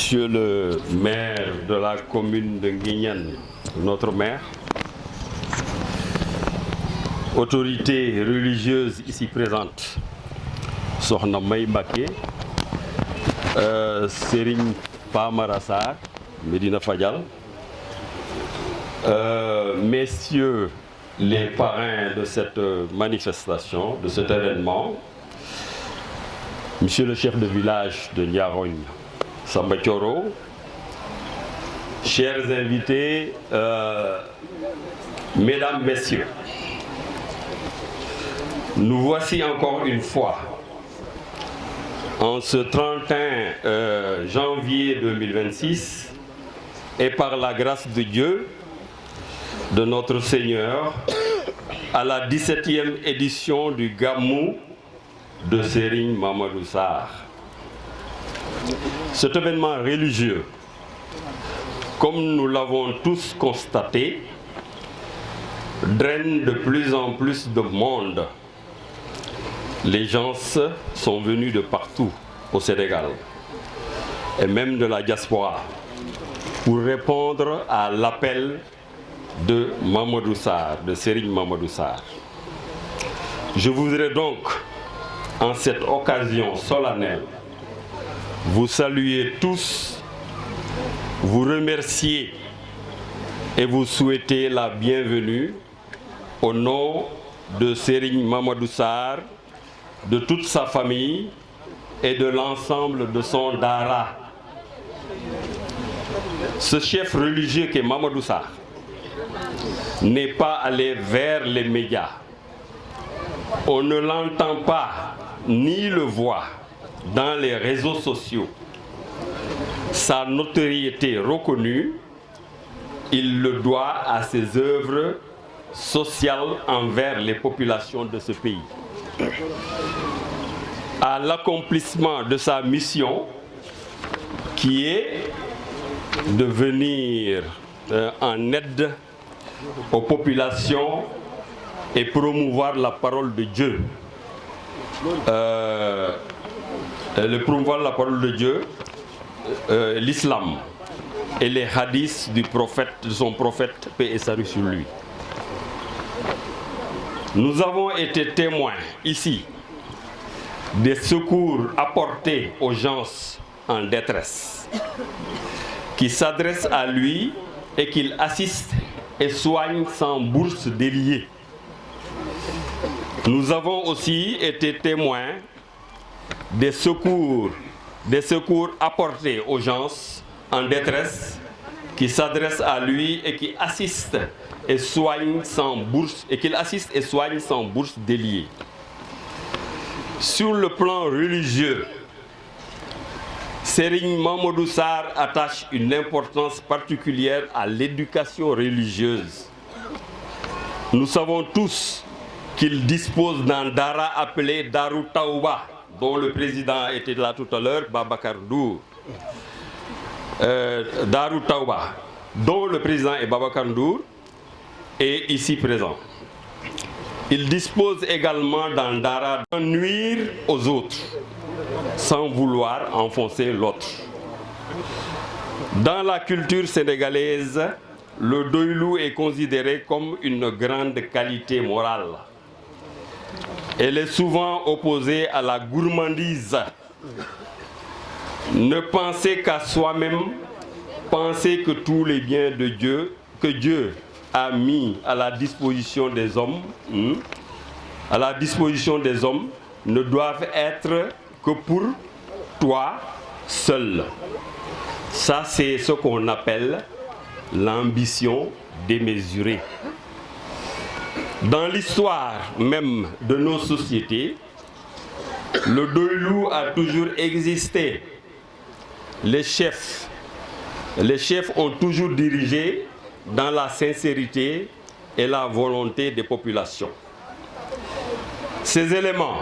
Monsieur le maire de la commune de Nguyen, notre maire, autorités religieuses ici présentes, Sokhna May Mbacké, Serigne Famara Sarr, Medina Fadial, messieurs les parrains de cette manifestation, de cet événement, monsieur le chef de village de Ndiarogne, Samba Thioro, chers invités, mesdames, messieurs, nous voici encore une fois en ce 31 janvier 2026 et par la grâce de Dieu, de notre Seigneur, à la 17e édition du Gamou de Serigne Mamadou Sarr. Cet événement religieux, comme nous l'avons tous constaté, draine de plus en plus de monde. Les gens sont venus de partout au Sénégal et même de la diaspora pour répondre à l'appel de Mamadou Sarr, de Serigne Mamadou Sarr. Je voudrais donc, en cette occasion solennelle, vous saluer tous, vous remercier et vous souhaiter la bienvenue au nom de Serigne Mamadou Sarr, de toute sa famille et de l'ensemble de son Dara. Ce chef religieux qu'est Mamadou Sarr n'est pas allé vers les médias. On ne l'entend pas ni le voit dans les réseaux sociaux. Sa notoriété reconnue, il le doit à ses œuvres sociales envers les populations de ce pays, à l'accomplissement de sa mission qui est de venir en aide aux populations et promouvoir la parole de Dieu. Promouvoir la parole de Dieu, l'islam et les hadiths du prophète, de son prophète, paix et salut sur lui. Nous avons été témoins ici des secours apportés aux gens en détresse, qui s'adressent à lui et qu'il assiste et soigne sans bourse déliée. Nous avons aussi été témoins des secours apportés aux gens en détresse qui s'adressent à lui et qui assistent et soignent sans bourse déliée. Sur le plan religieux, Serigne Mamadou Sarr attache une importance particulière à l'éducation religieuse. Nous savons tous qu'il dispose d'un dara appelé Darou Taouba, dont le président était là tout à l'heure, Babacar Ndour. Darou Taouba, dont le président est Babacar Ndour, est ici présent. Il dispose également d'un dara de nuire aux autres, sans vouloir enfoncer l'autre. Dans la culture sénégalaise, le doylou est considéré comme une grande qualité morale. Elle est souvent opposée à la gourmandise. Ne penser qu'à soi-même, penser que tous les biens de Dieu, que Dieu a mis à la disposition des hommes, ne doivent être que pour toi seul. Ça, c'est ce qu'on appelle l'ambition démesurée. Dans l'histoire même de nos sociétés, le doylou a toujours existé. Les chefs ont toujours dirigé dans la sincérité et la volonté des populations. Ces éléments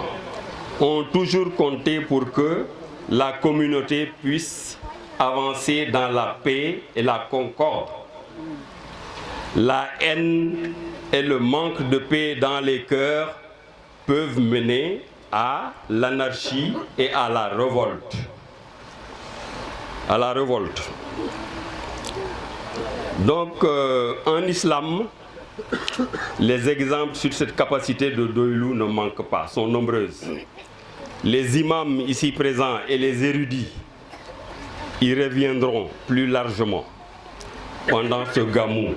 ont toujours compté pour que la communauté puisse avancer dans la paix et la concorde. La haine et le manque de paix dans les cœurs peuvent mener à l'anarchie et à la révolte. à la révolte. Donc, en islam, les exemples sur cette capacité de Doylou ne manquent pas, sont nombreuses. Les imams ici présents et les érudits y reviendront plus largement pendant ce gamou,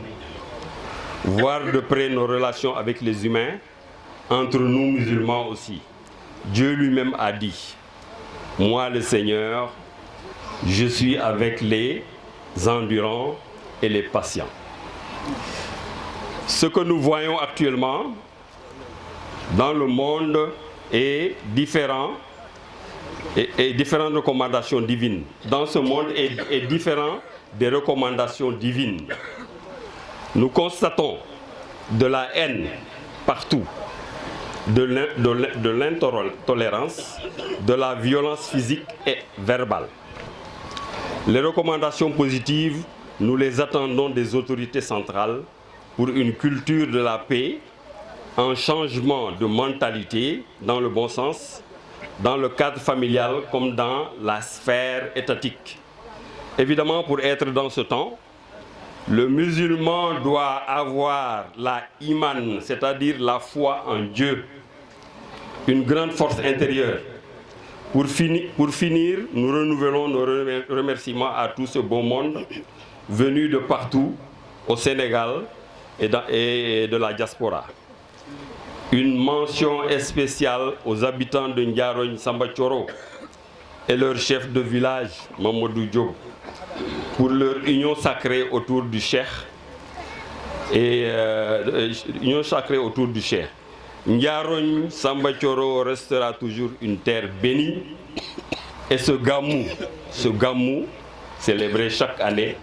voir de près nos relations avec les humains, entre nous musulmans aussi. Dieu lui-même a dit, « Moi le Seigneur, je suis avec les endurants et les patients. » Ce que nous voyons actuellement dans le monde est différent et différentes recommandations divines. Dans ce monde est différent des recommandations divines. Nous constatons de la haine partout, de l'intolérance, de la violence physique et verbale. Les recommandations positives, nous les attendons des autorités centrales pour une culture de la paix, un changement de mentalité dans le bon sens, dans le cadre familial comme dans la sphère étatique. Évidemment, pour être dans ce temps, le musulman doit avoir la iman, c'est-à-dire la foi en Dieu, une grande force intérieure. Pour finir, nous renouvelons nos remerciements à tout ce beau monde venu de partout au Sénégal et de la diaspora. Une mention spéciale aux habitants de Ndiarogne Samba Thioro et leur chef de village, Mamadou Diop, pour leur union sacrée autour du Cheikh. Union sacrée autour du Cheikh. Ndiarogne Samba Thioro restera toujours une terre bénie. Et ce gamou célébré chaque année,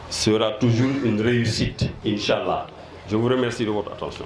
sera toujours une réussite, Inch'Allah. Je vous remercie de votre attention.